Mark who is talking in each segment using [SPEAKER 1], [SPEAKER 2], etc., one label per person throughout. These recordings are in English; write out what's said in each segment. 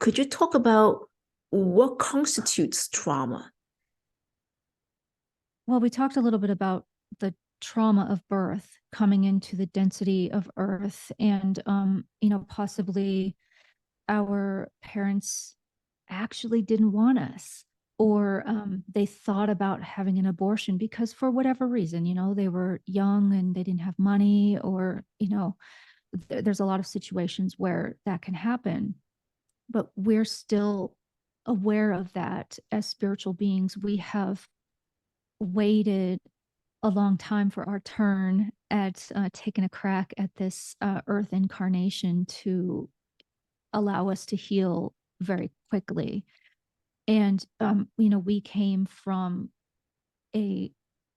[SPEAKER 1] Could you talk about what constitutes trauma?
[SPEAKER 2] Well, we talked a little bit about the trauma of birth coming into the density of Earth, and possibly our parents actually didn't want us, or they thought about having an abortion because for whatever reason, they were young and they didn't have money, or there's a lot of situations where that can happen. But we're still aware of that as spiritual beings. We have waited a long time for our turn at taking a crack at this earth incarnation to allow us to heal very quickly. And we came from a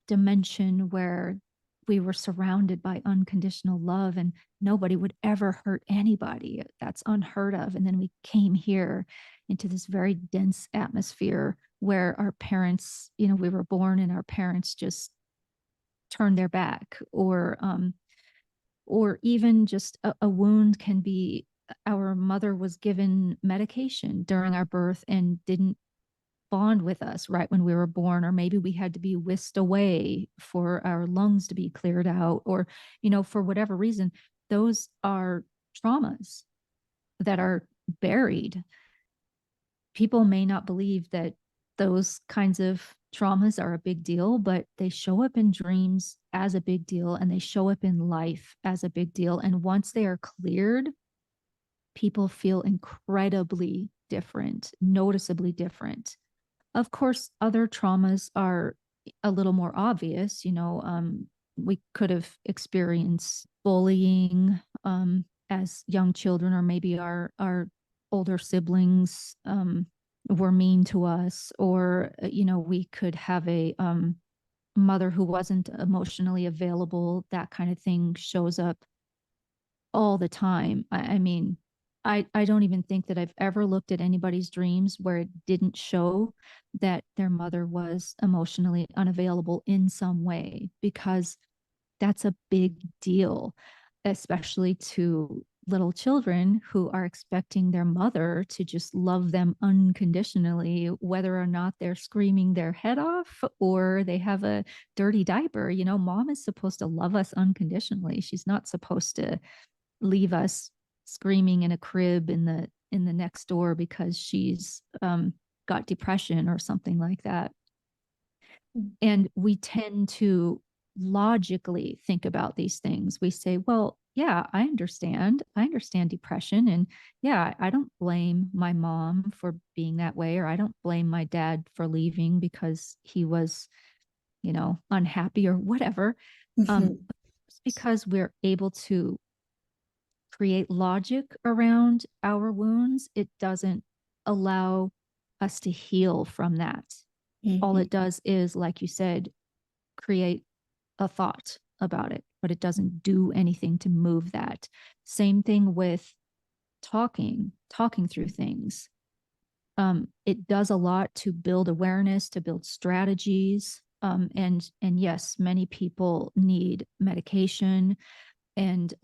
[SPEAKER 2] dimension where we were surrounded by unconditional love and nobody would ever hurt anybody. That's unheard of. And then we came here into this very dense atmosphere where our parents, we were born and our parents just turned their back, or even just a wound can be our mother was given medication during our birth and didn't bond with us right when we were born, or maybe we had to be whisked away for our lungs to be cleared out, or for whatever reason. Those are traumas that are buried. People may not believe that those kinds of traumas are a big deal, but they show up in dreams as a big deal, and they show up in life as a big deal. And once they are cleared, people feel incredibly different, noticeably different. Of course, other traumas are a little more obvious. We could have experienced bullying as young children, or maybe our older siblings were mean to us, or we could have a mother who wasn't emotionally available. That kind of thing shows up all the time. I mean, I don't even think that I've ever looked at anybody's dreams where it didn't show that their mother was emotionally unavailable in some way, because that's a big deal, especially to little children who are expecting their mother to just love them unconditionally, whether or not they're screaming their head off or they have a dirty diaper. Mom is supposed to love us unconditionally. She's not supposed to leave us screaming in a crib in the next door because she's got depression or something like that. And we tend to logically think about these things. We say, well, yeah, I understand depression, and yeah, I don't blame my mom for being that way, or I don't blame my dad for leaving because he was unhappy or whatever.
[SPEAKER 1] Mhm.
[SPEAKER 2] Just because we're able to create logic around our wounds, it doesn't allow us to heal from that. All
[SPEAKER 1] Mhm.
[SPEAKER 2] it does is, like you said, create a thought about it, but it doesn't do anything to move that. Same thing with talking through things. It does a lot to build awareness, to build strategies. And yes, many people need medication, and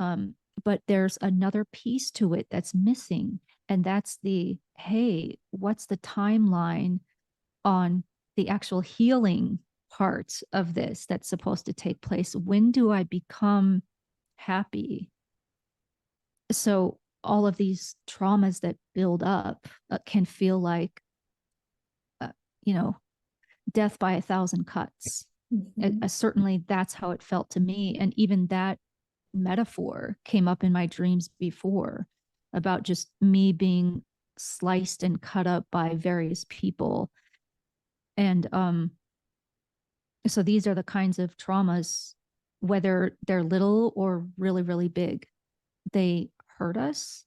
[SPEAKER 2] but there's another piece to it that's missing, and that's the, hey, what's the timeline on the actual healing part of this that's supposed to take place? When do I become happy? So all of these traumas that build up can feel like uh, you know death by a thousand cuts.
[SPEAKER 1] Mhm.
[SPEAKER 2] Certainly that's how it felt to me, and even that metaphor came up in my dreams before, about just me being sliced and cut up by various people. And so these are the kinds of traumas, whether they're little or really, really big. They hurt us.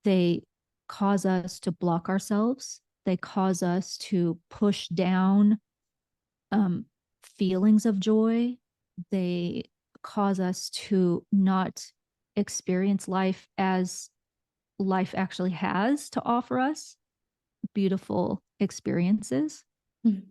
[SPEAKER 2] They cause us to block ourselves. They cause us to push down um, feelings of joy. They cause us to not experience life as life actually has to offer us, beautiful experiences.
[SPEAKER 1] Mhm.